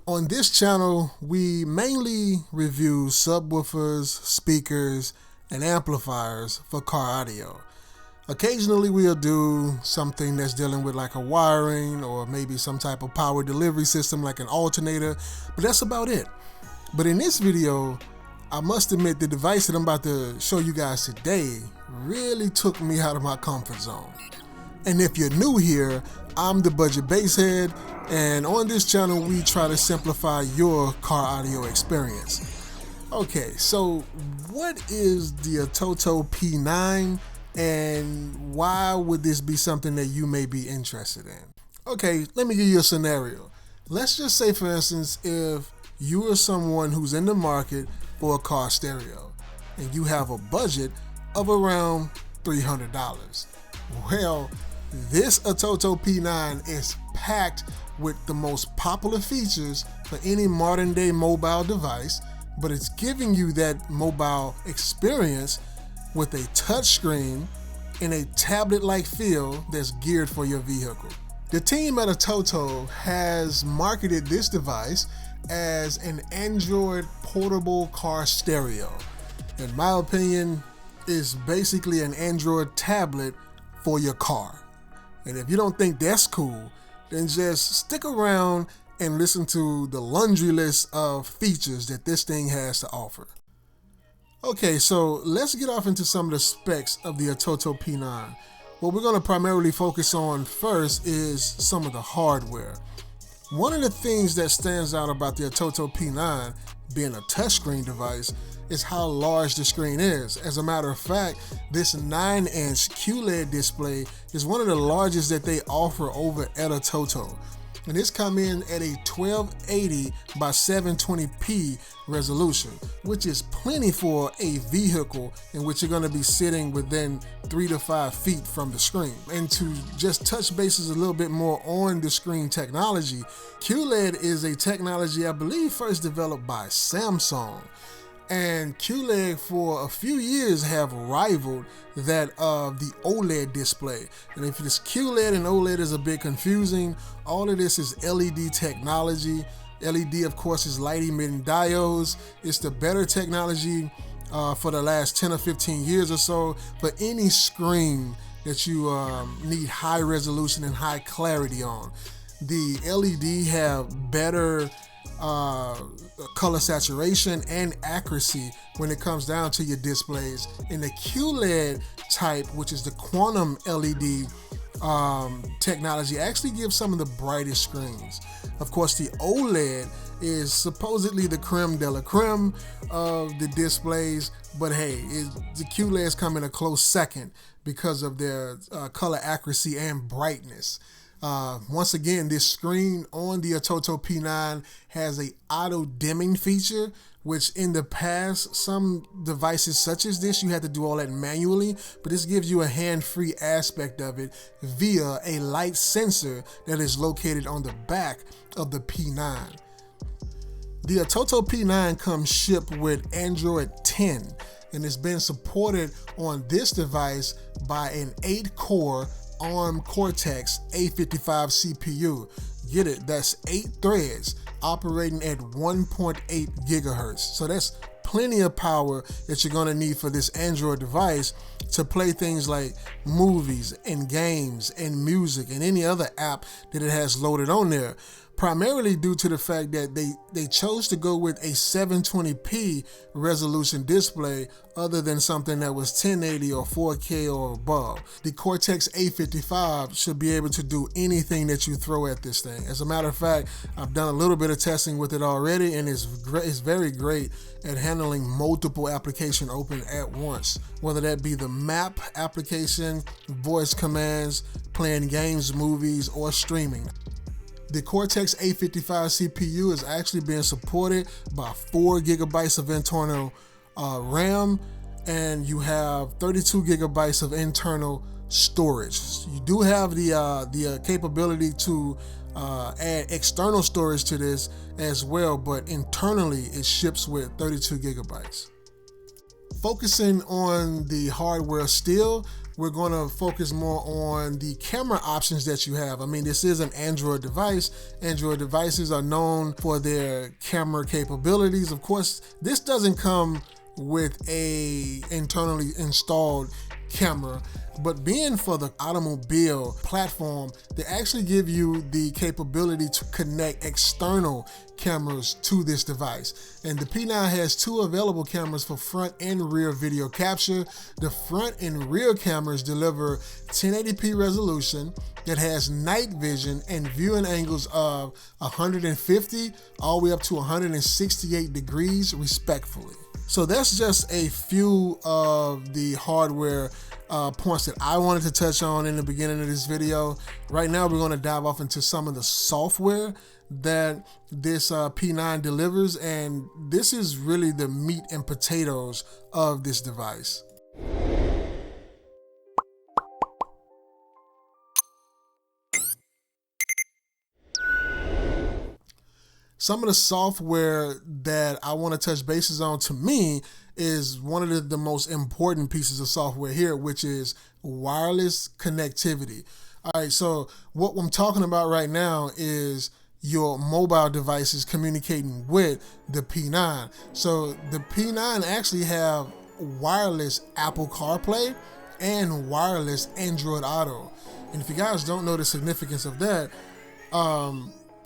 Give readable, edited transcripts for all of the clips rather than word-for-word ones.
On this channel, we mainly review subwoofers, speakers, and amplifiers for car audio. Occasionally we'll do something that's dealing with like a wiring or maybe some type of power delivery system like an alternator, but that's about it. But in this video, I must admit the device that I'm about to show you guys today really took me out of my comfort zone. And if you're new here, I'm the Budget Basshead, and on this channel we try to simplify your car audio experience. Okay, so what is the ATOTO P9 and why would this be something that you may be interested in? Okay, let me give you a scenario. Let's just say, for instance, if you are someone who's in the market for a car stereo and you have a budget of around $300. Well, this ATOTO P9 is packed with the most popular features for any modern day mobile device, but it's giving you that mobile experience with a touchscreen and a tablet-like feel that's geared for your vehicle. The team at ATOTO has marketed this device as an Android portable car stereo. In my opinion, it's basically an Android tablet for your car. And if you don't think that's cool, then just stick around and listen to the laundry list of features that this thing has to offer. Okay, so let's get off into some of the specs of the ATOTO P9. What we're going to primarily focus on first is some of the hardware. One of the things that stands out about the ATOTO P9 being a touchscreen device is how large the screen is. As a matter of fact, this 9-inch QLED display is one of the largest that they offer over at ATOTO. And this comes in at a 1280 by 720p resolution, which is plenty for a vehicle in which you're going to be sitting within 3 to 5 feet from the screen. And to just touch bases a little bit more on the screen technology, QLED is a technology I believe first developed by Samsung. And QLED for a few years have rivaled that of the OLED display. And if this QLED and OLED is a bit confusing, all of this is LED technology. LED, of course, is light emitting diodes. It's the better technology for the last 10 or 15 years or so for any screen that you need high resolution and high clarity on. The LED have better color saturation and accuracy when it comes down to your displays. In the QLED type, which is the quantum LED technology, actually gives some of the brightest screens. Of course, the OLED is supposedly the creme de la creme of the displays, but hey, the QLEDs come in a close second because of their color accuracy and brightness. Once again, this screen on the ATOTO P9 has a auto dimming feature, which in the past, some devices such as this, you had to do all that manually, but this gives you a hand-free aspect of it via a light sensor that is located on the back of the P9. The ATOTO P9 comes shipped with Android 10, and it's been supported on this device by an 8-core ARM Cortex A55 CPU. Get it, that's 8 threads operating at 1.8 gigahertz. So that's plenty of power that you're gonna need for this Android device to play things like movies and games and music and any other app that it has loaded on there. Primarily due to the fact that they chose to go with a 720p resolution display other than something that was 1080 or 4K or above. The Cortex A55 should be able to do anything that you throw at this thing. As a matter of fact, I've done a little bit of testing with it already, and it's very great at handling multiple applications open at once, whether that be the map application, voice commands, playing games, movies, or streaming. The Cortex A55 CPU is actually being supported by 4 gigabytes of internal RAM, and you have 32 gigabytes of internal storage. You do have the capability to add external storage to this as well, but internally it ships with 32 gigabytes. Focusing on the hardware still, we're going to focus more on the camera options that you have. I mean, this is an Android device. Android devices are known for their camera capabilities. Of course, this doesn't come with a internally installed camera, but being for the automobile platform, they actually give you the capability to connect external cameras to this device. And the P9 has two available cameras for front and rear video capture. The front and rear cameras deliver 1080p resolution that has night vision and viewing angles of 150 all the way up to 168 degrees respectfully. So that's just a few of the hardware points that I wanted to touch on in the beginning of this video. Right now, we're going to dive off into some of the software that this P9 delivers, and this is really the meat and potatoes of this device. Some of the software that I want to touch bases on, to me, is one of the most important pieces of software here, which is wireless connectivity. All right, so what I'm talking about right now is your mobile devices communicating with the P9. So the P9 actually have wireless Apple CarPlay and wireless Android Auto. And if you guys don't know the significance of that,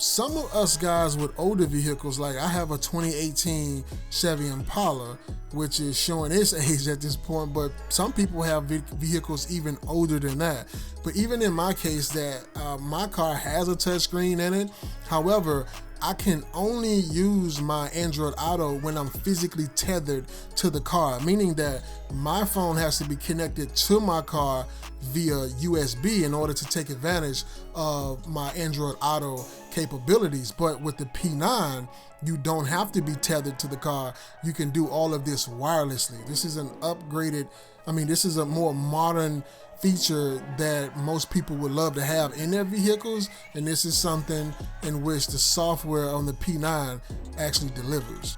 some of us guys with older vehicles, like I have a 2018 Chevy Impala, which is showing its age at this point, but some people have vehicles even older than that. But even in my case, that my car has a touchscreen in it. However, I can only use my Android Auto when I'm physically tethered to the car, meaning that my phone has to be connected to my car via USB in order to take advantage of my Android Auto capabilities. But with the P9, you don't have to be tethered to the car. You can do all of this wirelessly. This is an upgraded, this is a more modern feature that most people would love to have in their vehicles, and this is something in which the software on the P9 actually delivers.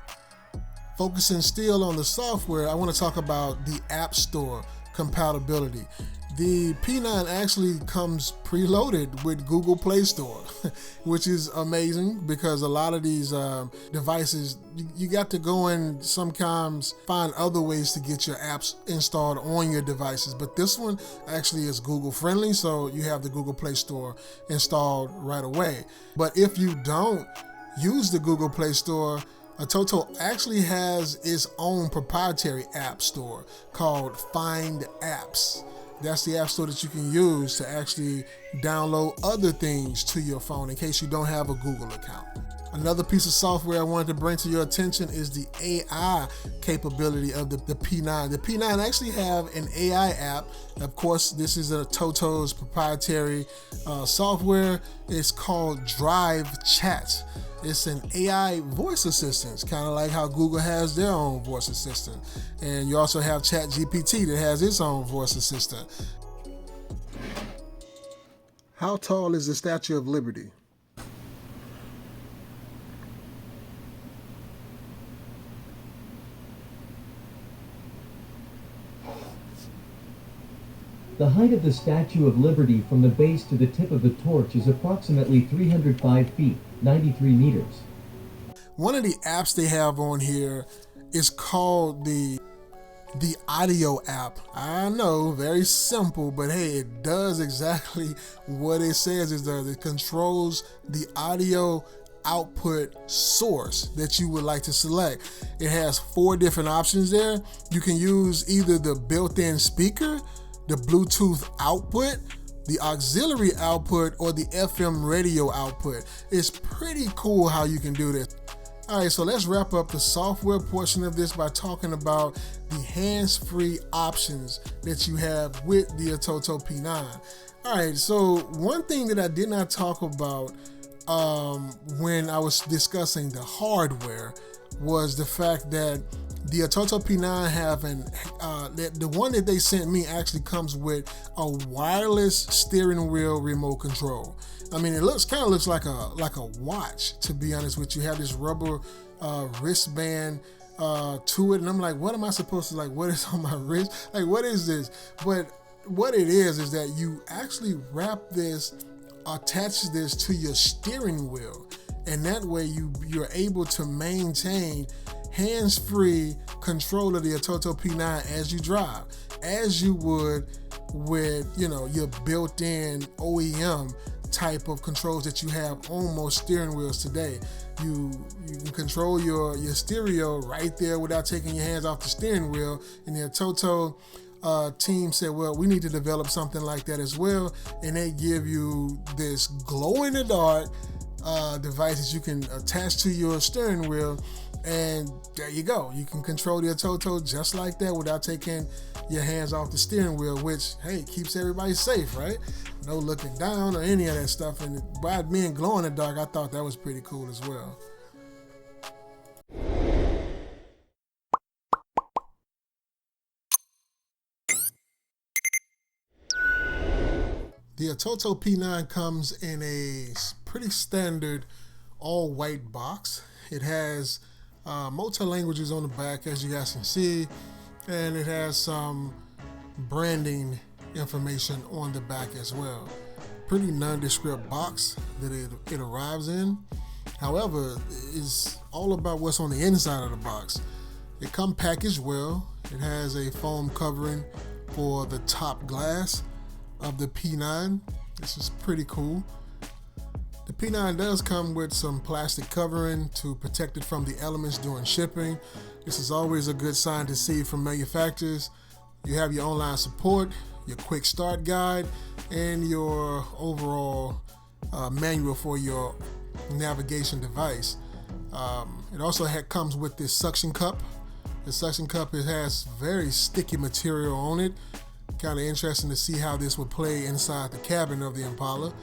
Focusing still on the software, I want to talk about the App Store compatibility. The P9 actually comes preloaded with Google Play Store, which is amazing because a lot of these devices, you got to go and sometimes find other ways to get your apps installed on your devices. But this one actually is Google friendly, so you have the Google Play Store installed right away. But if you don't use the Google Play Store, ATOTO actually has its own proprietary app store called Find Apps. That's the app store that you can use to actually download other things to your phone in case you don't have a Google account. Another piece of software I wanted to bring to your attention is the AI capability of the P9. The P9 actually have an AI app. Of course, this is ATOTO's proprietary software. It's called Drive Chat. It's an AI voice assistant, kind of like how Google has their own voice assistant. And you also have ChatGPT that has its own voice assistant. How tall is the Statue of Liberty? The height of the Statue of Liberty from the base to the tip of the torch is approximately 305 feet, 93 meters. One of the apps they have on here is called the audio app. I know, very simple, but hey, it does exactly what it says it does. It controls the audio output source that you would like to select. It has 4 different options there. You can use either the built-in speaker, the Bluetooth output, the auxiliary output, or the FM radio output. It's pretty cool how you can do this. All right, so let's wrap up the software portion of this by talking about the hands-free options that you have with the ATOTO P9. All right, so one thing that I did not talk about when I was discussing the hardware was the fact that the ATOTO P9 have the one that they sent me actually comes with a wireless steering wheel remote control. I mean, it kind of looks like a watch, to be honest with you. You have this rubber wristband to it, and I'm like, what am I supposed to, like, what is on my wrist? Like, what is this? But what it is that you actually wrap this, attach this to your steering wheel, and that way you're able to maintain hands-free control of the ATOTO P9 as you drive, as you would with, you know, your built-in OEM type of controls that you have on most steering wheels today. You can control your stereo right there without taking your hands off the steering wheel. And the ATOTO team said, well, we need to develop something like that as well. And they give you this glow-in-the-dark device that you can attach to your steering wheel. And there you go. You can control the ATOTO just like that without taking your hands off the steering wheel, which, hey, keeps everybody safe, right? No looking down or any of that stuff. And by being glow in the dark, I thought that was pretty cool as well. The ATOTO P9 comes in a pretty standard all-white box. It has multi-languages on the back, as you guys can see, and it has some branding information on the back as well. Pretty nondescript box that it arrives in. However, it's all about what's on the inside of the box. It comes packaged well. It has a foam covering for the top glass of the P9. This is pretty cool. The P9 does come with some plastic covering to protect it from the elements during shipping. This is always a good sign to see from manufacturers. You have your online support, your quick start guide, and your overall manual for your navigation device. It also comes with this suction cup. The suction cup, it has very sticky material on it. Kind of interesting to see how this would play inside the cabin of the Impala.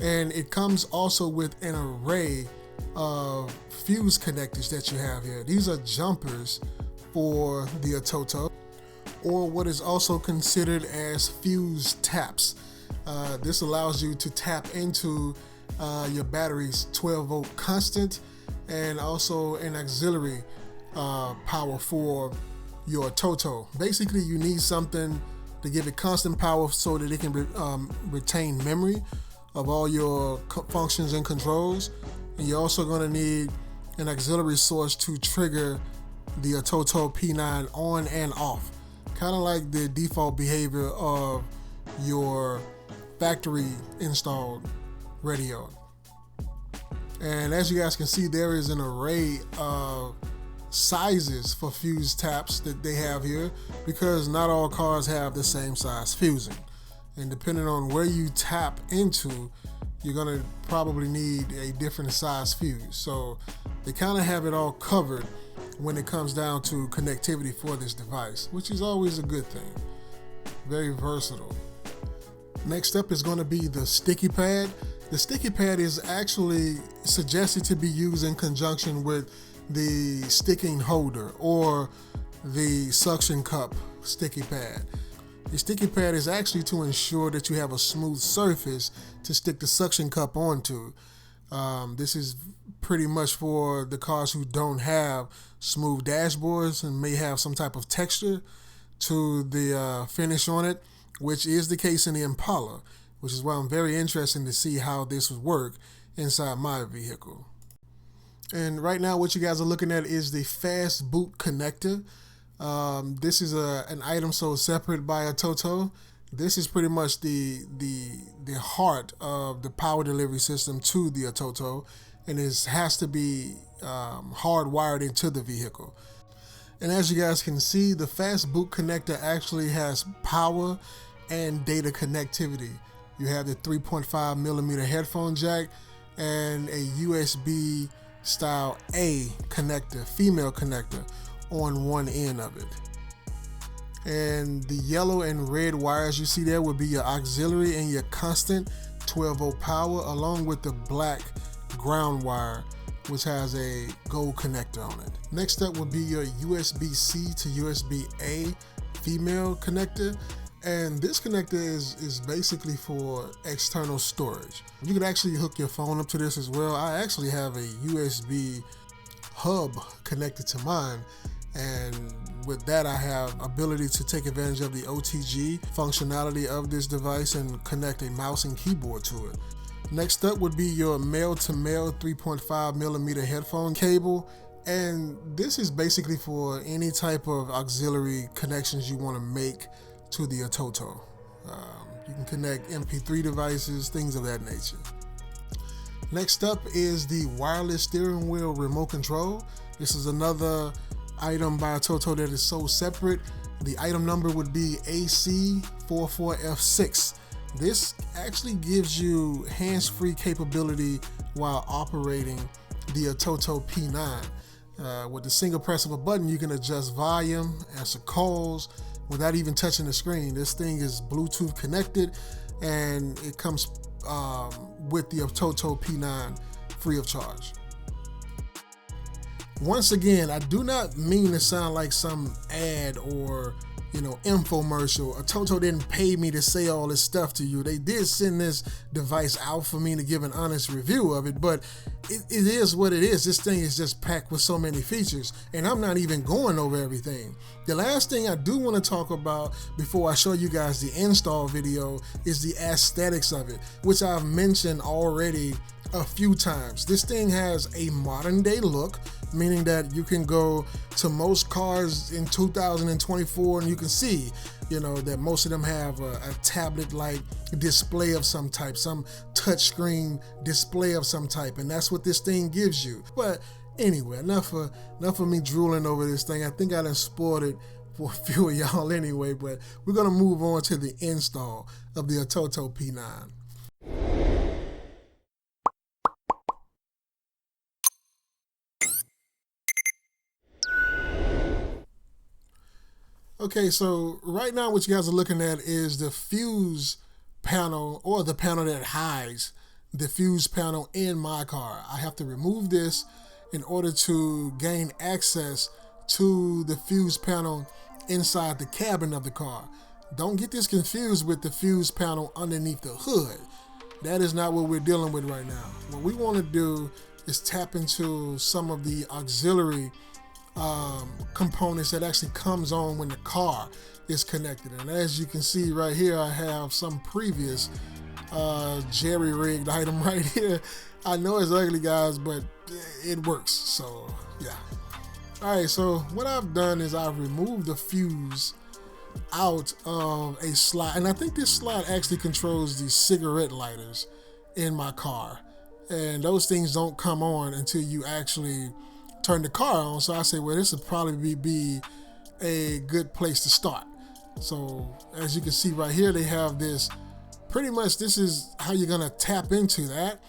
And it comes also with an array of fuse connectors that you have here. These are jumpers for the ATOTO, or what is also considered as fuse taps. This allows you to tap into your battery's 12-volt constant and also an auxiliary power for your ATOTO. Basically, you need something to give it constant power so that it can retain memory of all your functions and controls. And you're also going to need an auxiliary source to trigger the ATOTO P9 on and off, kind of like the default behavior of your factory installed radio. And as you guys can see, there is an array of sizes for fuse taps that they have here, because not all cars have the same size fusing. And depending on where you tap into, you're gonna probably need a different size fuse. So they kind of have it all covered when it comes down to connectivity for this device, which is always a good thing. Very versatile. Next up is going to be the sticky pad. The sticky pad is actually suggested to be used in conjunction with the sticking holder or the suction cup sticky pad. The sticky pad is actually to ensure that you have a smooth surface to stick the suction cup onto. This is pretty much for the cars who don't have smooth dashboards and may have some type of texture to the finish on it, which is the case in the Impala, which is why I'm very interested to see how this would work inside my vehicle. And right now what you guys are looking at is the fast boot connector. This is an item sold separate by ATOTO. This is pretty much the heart of the power delivery system to the ATOTO, and it has to be hardwired into the vehicle. And as you guys can see, the fast boot connector actually has power and data connectivity. You have the 3.5 millimeter headphone jack and a USB style A connector, female connector, on one end of it. And the yellow and red wires you see there will be your auxiliary and your constant 12-volt power, along with the black ground wire, which has a gold connector on it. Next up will be your USB-C to USB-A female connector. And this connector is basically for external storage. You can actually hook your phone up to this as well. I actually have a USB hub connected to mine, and with that I have ability to take advantage of the OTG functionality of this device and connect a mouse and keyboard to it. Next up would be your male-to-male 3.5mm headphone cable, and this is basically for any type of auxiliary connections you want to make to the ATOTO. You can connect MP3 devices, things of that nature. Next up is the wireless steering wheel remote control. This is another item by ATOTO that is sold separate. The item number would be AC44F6. This actually gives you hands-free capability while operating the ATOTO P9. With the single press of a button, you can adjust volume, answer calls, without even touching the screen. This thing is Bluetooth connected, and it comes with the ATOTO P9 free of charge. Once again, I do not mean to sound like some ad or infomercial. ATOTO didn't pay me to say all this stuff to you. They did send this device out for me to give an honest review of it, but it is what it is. This thing is just packed with so many features, and I'm not even going over everything. The last thing I do want to talk about before I show you guys the install video is the aesthetics of it, which I've mentioned already a few times. This thing has a modern day look, meaning that you can go to most cars in 2024 and you can see, that most of them have a tablet-like display of some type, some touchscreen display of some type, and that's what this thing gives you. But anyway, enough of me drooling over this thing. I think I done spoiled it for a few of y'all anyway, but we're gonna move on to the install of the ATOTO P9. Okay, so right now what you guys are looking at is the fuse panel, or the panel that hides the fuse panel in my car. I have to remove this in order to gain access to the fuse panel inside the cabin of the car. Don't get this confused with the fuse panel underneath the hood. That is not what we're dealing with right now. What we want to do is tap into some of the auxiliary components that actually comes on when the car is connected. And as you can see right here, I have some previous jerry-rigged item right here. I know it's ugly, guys, but it works, so yeah. Alright, so what I've done is I've removed the fuse out of a slot, and I think this slot actually controls the cigarette lighters in my car, and those things don't come on until you actually turn the car on. So I say, well, this would probably be a good place to start. So as you can see right here, they have this, pretty much this is how you're gonna tap into that.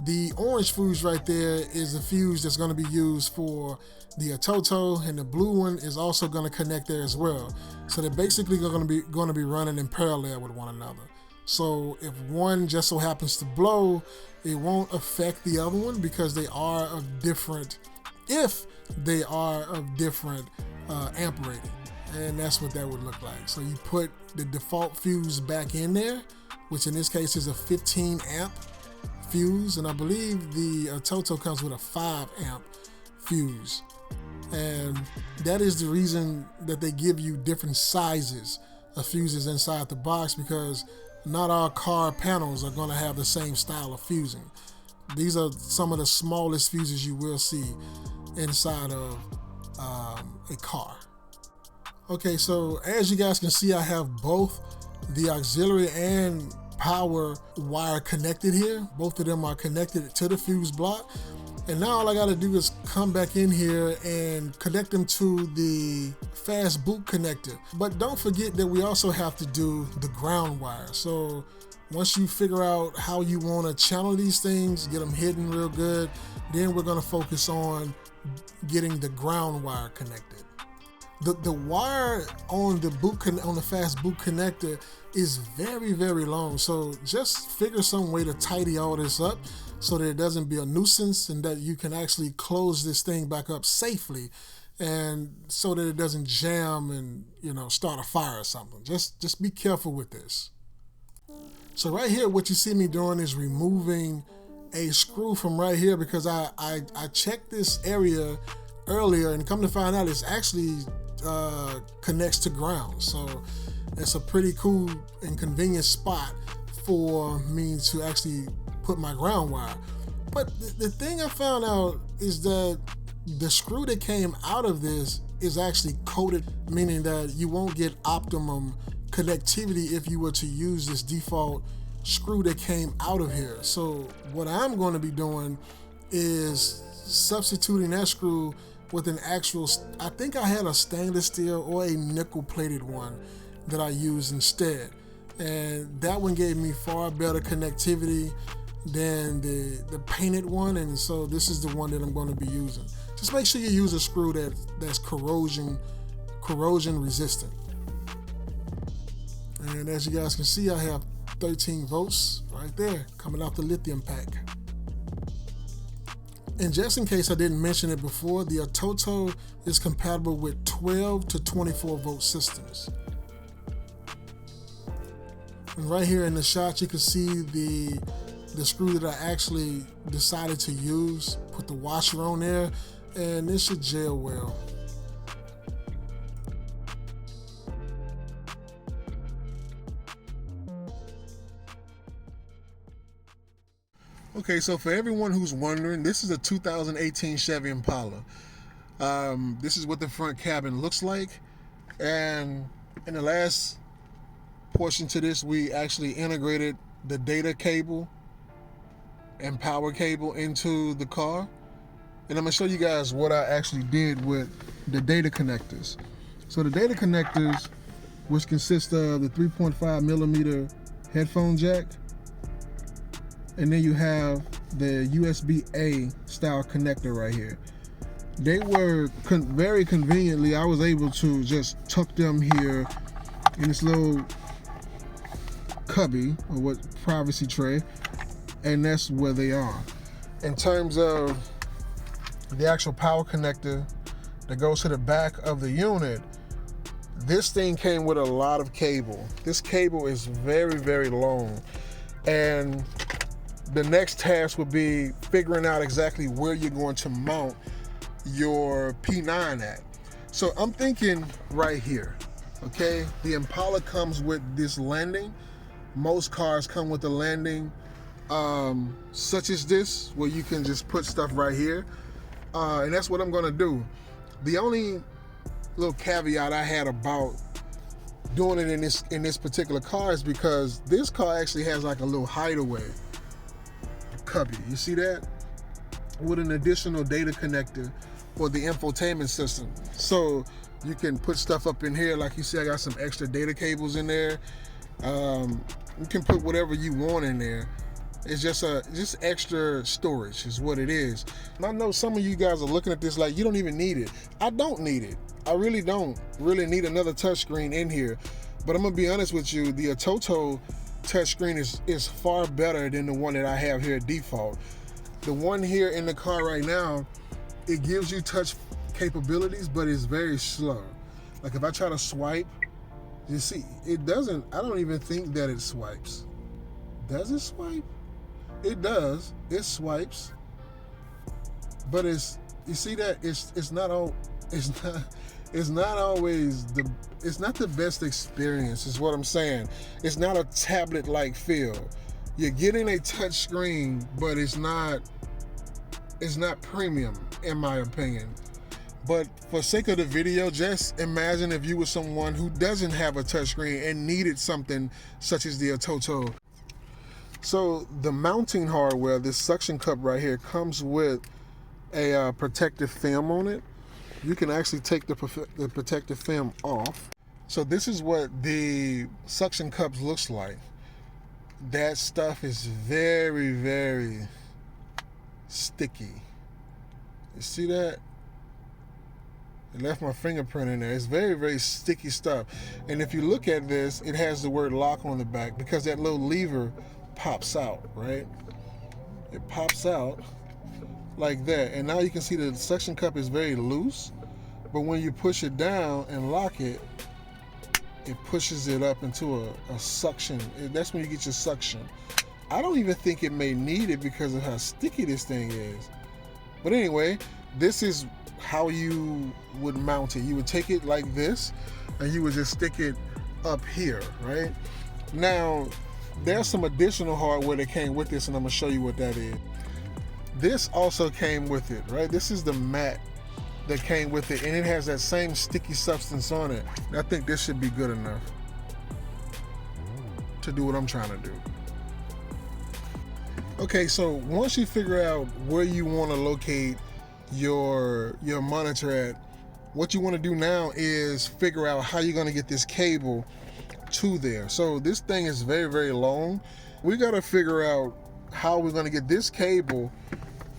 The orange fuse right there is a fuse that's gonna be used for the ATOTO, and the blue one is also gonna connect there as well. So they're basically gonna be running in parallel with one another. So if one just so happens to blow, it won't affect the other one because they are of different amp rating, and that's what that would look like. So you put the default fuse back in there, which in this case is a 15 amp fuse, and I believe the ATOTO comes with a 5 amp fuse, and that is the reason that they give you different sizes of fuses inside the box, because not all car panels are going to have the same style of fusing. These are some of the smallest fuses you will see inside of a car. Okay, so as you guys can see, I have both the auxiliary and power wire connected here. Both of them are connected to the fuse block, and now all I got to do is come back in here and connect them to the fast boot connector. But don't forget that we also have to do the ground wire. So once you figure out how you want to channel these things, get them hidden real good, then we're going to focus on getting the ground wire connected. The wire on the fast boot connector is very, very long. So just figure some way to tidy all this up so that it doesn't be a nuisance, and that you can actually close this thing back up safely, and so that it doesn't jam and start a fire or something. Just be careful with this. So right here, what you see me doing is removing a screw from right here, because I checked this area earlier and come to find out it's actually connects to ground. So it's a pretty cool and convenient spot for me to actually put my ground wire. But the thing I found out is that the screw that came out of this is actually coated, meaning that you won't get optimum connectivity if you were to use this default screw that came out of here. So what I'm going to be doing is substituting that screw with an actual, I think I had a stainless steel or a nickel plated one that I used instead, and that one gave me far better connectivity than the painted one, and so this is the one that I'm going to be using. Just make sure you use a screw that's corrosion resistant. And as you guys can see, I have 13 volts right there coming out the lithium pack. And just in case I didn't mention it before, the ATOTO is compatible with 12 to 24 volt systems. And right here in the shot, you can see the screw that I actually decided to use. Put the washer on there, and this should gel well. Okay, so for everyone who's wondering, this is a 2018 Chevy Impala. This is what the front cabin looks like, and in the last portion to this, we actually integrated the data cable and power cable into the car, and I'm gonna show you guys what I actually did with the data connectors. So the data connectors, which consist of the 3.5 millimeter headphone jack, and then you have the USB-A style connector right here. They were very conveniently, I was able to just tuck them here in this little cubby, or what, privacy tray, and that's where they are. In terms of the actual power connector that goes to the back of the unit, this thing came with a lot of cable. This cable is very, very long, and the next task would be figuring out exactly where you're going to mount your P9 at. So I'm thinking right here, okay? The Impala comes with this landing. Most cars come with a landing such as this, where you can just put stuff right here. And that's what I'm gonna do. The only little caveat I had about doing it in this particular car is because this car actually has like a little hideaway cubby. You see that? With an additional data connector for the infotainment system. So you can put stuff up in here. Like you see, I got some extra data cables in there. You can put whatever you want in there. It's just extra storage is what it is. And I know some of you guys are looking at this like, you don't even need it. I don't need it. I really don't really need another touchscreen in here. But I'm gonna be honest with you, the ATOTO touchscreen is far better than the one that I have here at default. The one here in the car right now, it gives you touch capabilities, but it's very slow. Like if I try to swipe, you see, it doesn't, I don't even think that it swipes. Does it swipe? It does, it swipes. But it's, you see that it's not the best experience, is what I'm saying. It's not a tablet-like feel. You're getting a touch screen, but it's not premium, in my opinion. But for sake of the video, just imagine if you were someone who doesn't have a touch screen and needed something such as the ATOTO. So the mounting hardware, this suction cup right here, comes with a protective film on it. You can actually take the protective film off. So this is what the suction cups looks like. That stuff is very, very sticky. You see that? It left my fingerprint in there. It's very, very sticky stuff. And if you look at this, it has the word lock on the back because that little lever pops out, right? It pops out like that. And now you can see the suction cup is very loose, but when you push it down and lock it, it pushes it up into a suction. That's when you get your suction. I don't even think it may need it because of how sticky this thing is. But anyway, this is how you would mount it. You would take it like this, and you would just stick it up here, right? Now, there's some additional hardware that came with this, and I'm gonna show you what that is. This also came with it, right? This is the mat that came with it, and it has that same sticky substance on it. And I think this should be good enough to do what I'm trying to do. Okay, so once you figure out where you want to locate your monitor at, what you want to do now is figure out how you're going to get this cable to there. So this thing is very, very long. We got to figure out how we're going to get this cable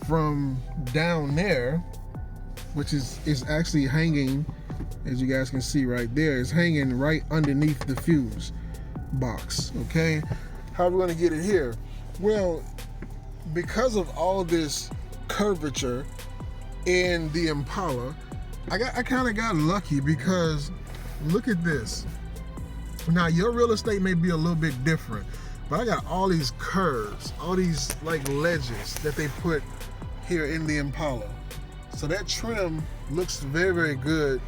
from down there, which is actually hanging, as you guys can see right there, it's hanging right underneath the fuse box. Okay, how are we going to get it here? Well, because of all of this curvature in the Impala, I kind of got lucky, because look at this. Now your real estate may be a little bit different, but I got all these curves, all these like ledges that they put here in the Impala. So that trim looks very, very good.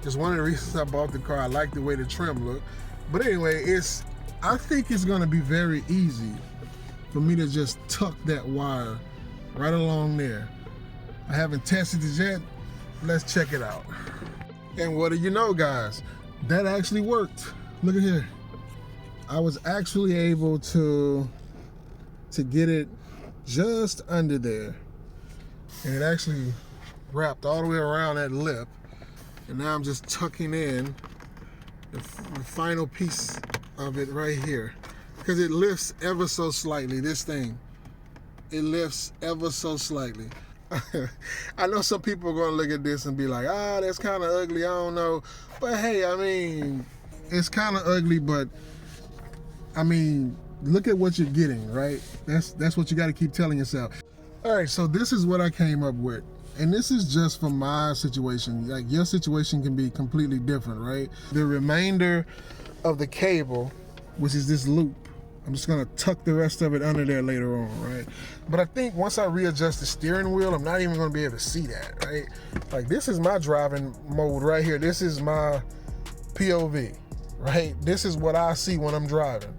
It's one of the reasons I bought the car. I like the way the trim look. But anyway, I think it's gonna be very easy for me to just tuck that wire right along there. I haven't tested it yet. Let's check it out. And what do you know, guys? That actually worked. Look at here. I was actually able to get it just under there. And it actually wrapped all the way around that lip. And now I'm just tucking in the final piece of it right here. Because it lifts ever so slightly, this thing. It lifts ever so slightly. I know some people are going to look at this and be like, that's kind of ugly, I don't know. But hey, I mean, it's kind of ugly, but I mean, look at what you're getting, right? That's what you got to keep telling yourself. All right, so this is what I came up with. And this is just for my situation. Like, your situation can be completely different, right? The remainder of the cable, which is this loop, I'm just gonna tuck the rest of it under there later on, right? But I think once I readjust the steering wheel, I'm not even gonna be able to see that, right? Like, this is my driving mode right here. This is my POV, right? This is what I see when I'm driving.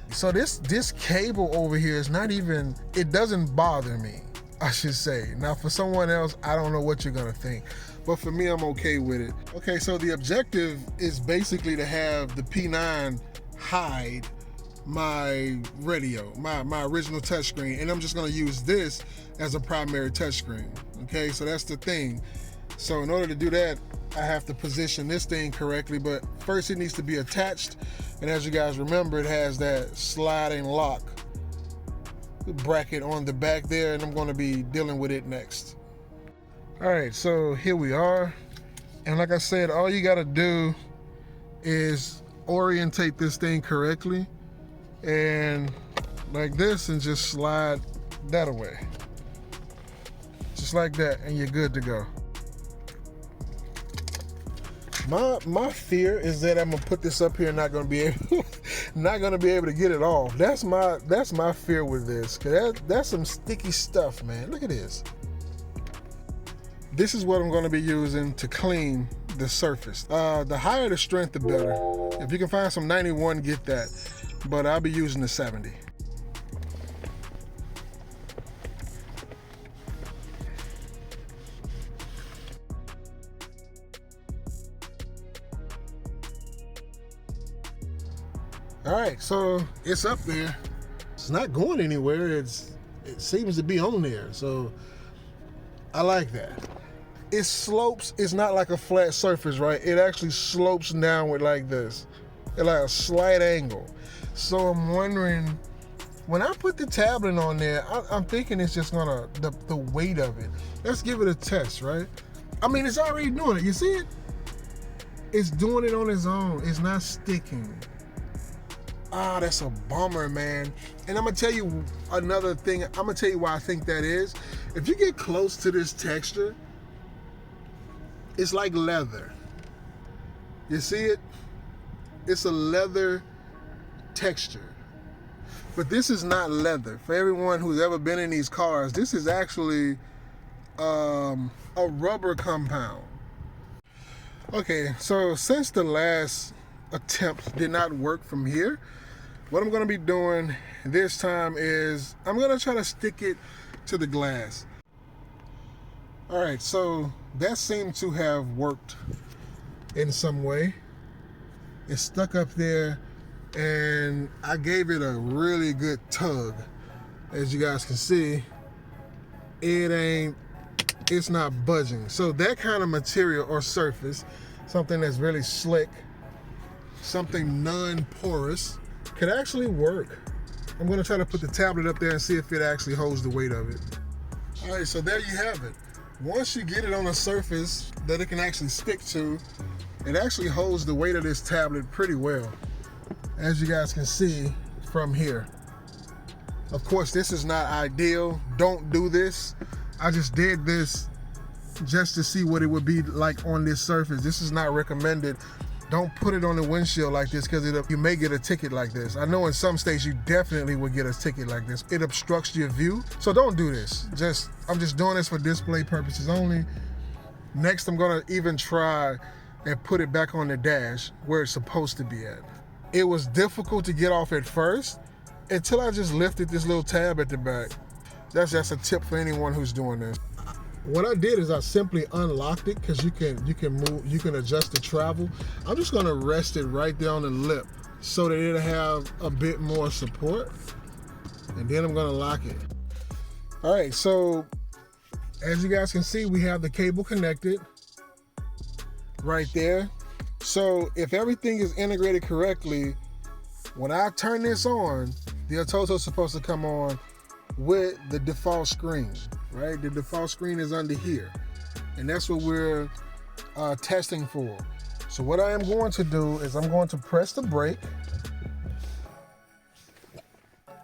So this cable over here is not even, it doesn't bother me, I should say. Now for someone else, I don't know what you're gonna think, but for me, I'm okay with it. Okay, so the objective is basically to have the P9 hide my radio, my original touchscreen, and I'm just gonna use this as a primary touchscreen. Okay, so that's the thing. So in order to do that, I have to position this thing correctly, but first it needs to be attached. And as you guys remember, it has that sliding lock bracket on the back there, and I'm gonna be dealing with it next. All right, so here we are. And like I said, all you gotta do is orientate this thing correctly and like this, and just slide that away. Just like that, and you're good to go. My fear is that I'm gonna put this up here and not gonna be able to get it off. That's my fear with this, cause that's some sticky stuff, man. Look at this. This is what I'm gonna be using to clean the surface. The higher the strength, the better. If you can find some 91, get that. But I'll be using the 70. All right, so it's up there. It's not going anywhere. It seems to be on there. So I like that. It slopes. It's not like a flat surface, right? It actually slopes downward like this, at like a slight angle. So I'm wondering, when I put the tablet on there, I'm thinking it's just gonna, the weight of it. Let's give it a test, right? I mean, it's already doing it. You see it? It's doing it on its own. It's not sticking. That's a bummer, man. And I'm gonna tell you another thing. I'm gonna tell you why I think that is. If you get close to this texture, it's like leather. You see it? It's a leather texture. but this is not leather. For everyone who's ever been in these cars, this is actually a rubber compound. Okay, so since the last attempt did not work from here, what I'm going to be doing this time is I'm going to try to stick it to the glass. All right, so that seemed to have worked in some way. It's stuck up there, and I gave it a really good tug. As you guys can see, it's not budging. So that kind of material or surface, something that's really slick, something non-porous, could actually work. I'm gonna try to put the tablet up there and see if it actually holds the weight of it. All right, so there you have it. Once you get it on a surface that it can actually stick to, it actually holds the weight of this tablet pretty well, as you guys can see from here. Of course, this is not ideal. Don't do this. I just did this just to see what it would be like on this surface. This is not recommended. Don't put it on the windshield like this, because you may get a ticket like this. I know in some states you definitely would get a ticket like this. It obstructs your view, so don't do this. I'm just doing this for display purposes only. Next, I'm gonna even try and put it back on the dash where it's supposed to be at. It was difficult to get off at first until I just lifted this little tab at the back. That's just a tip for anyone who's doing this. What I did is I simply unlocked it, because you can adjust the travel. I'm just gonna rest it right there on the lip so that it'll have a bit more support, and then I'm gonna lock it. All right, so as you guys can see, we have the cable connected right there. So if everything is integrated correctly, when I turn this on, the ATOTO is supposed to come on with the default screen, right? The default screen is under here, and that's what we're testing for. So what I am going to do is I'm going to press the brake.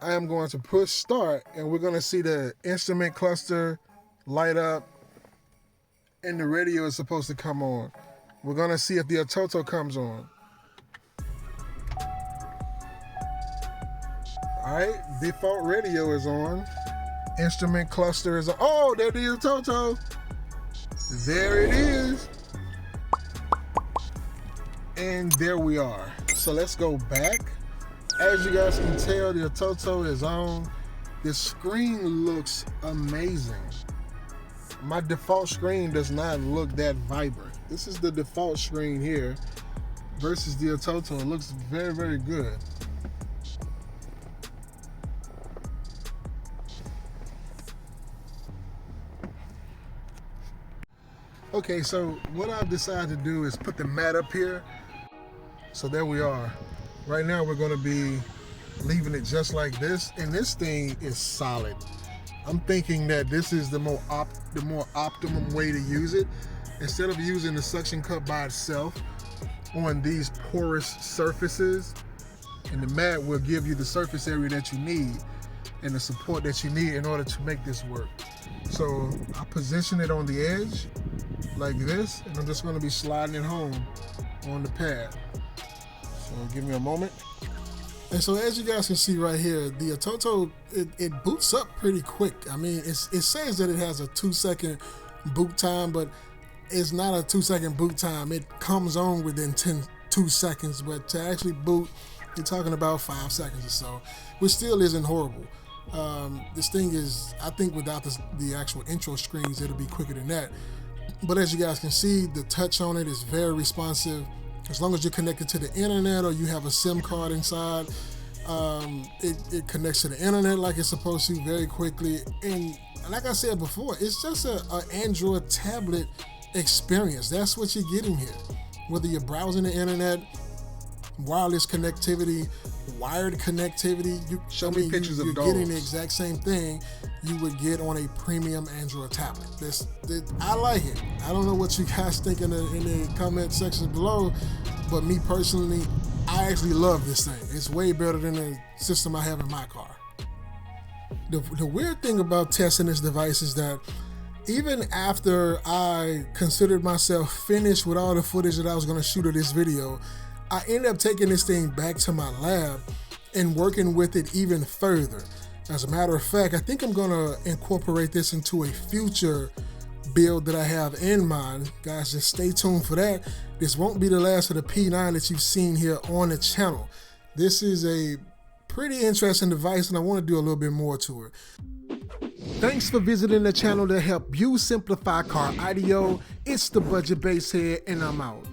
I am going to push start, and we're going to see the instrument cluster light up, and the radio is supposed to come on. We're going to see if the ATOTO comes on. All right, default radio is on. Instrument cluster is on. Oh, there the ATOTO. There it is. And there we are. So let's go back. As you guys can tell, the ATOTO is on. The screen looks amazing. My default screen does not look that vibrant. This is the default screen here versus the ATOTO. It looks very, very good. Okay, so what I've decided to do is put the mat up here. So there we are. Right now we're gonna be leaving it just like this, and this thing is solid. I'm thinking that this is the more optimum way to use it. Instead of using the suction cup by itself on these porous surfaces, and the mat will give you the surface area that you need and the support that you need in order to make this work. So I position it on the edge like this, and I'm just going to be sliding it home on the pad. So give me a moment. And so as you guys can see right here, the ATOTO, it boots up pretty quick. I mean, it says that it has a 2-second boot time, but it's not a 2-second boot time. It comes on within 2 seconds, but to actually boot, you're talking about 5 seconds or so, which still isn't horrible. This thing is, I think without the actual intro screens, it'll be quicker than that. But as you guys can see, the touch on it is very responsive. As long as you're connected to the internet or you have a SIM card inside, it connects to the internet like it's supposed to very quickly. And like I said before, it's just an Android tablet experience. That's what you're getting here. Whether you're browsing the internet, wireless connectivity, wired connectivity, show me pictures of dogs. You're getting the exact same thing you would get on a premium Android tablet. I like it. I don't know what you guys think in the comment section below, but me personally, I actually love this thing. It's way better than the system I have in my car. The weird thing about testing this device is that even after I considered myself finished with all the footage that I was going to shoot of this video, I ended up taking this thing back to my lab and working with it even further. As a matter of fact, I think I'm gonna incorporate this into a future build that I have in mind. Guys, just stay tuned for that. This won't be the last of the P9 that you've seen here on the channel. This is a pretty interesting device and I want to do a little bit more to it. Thanks for visiting the channel to help you simplify car audio. It's the Budget Base here and I'm out.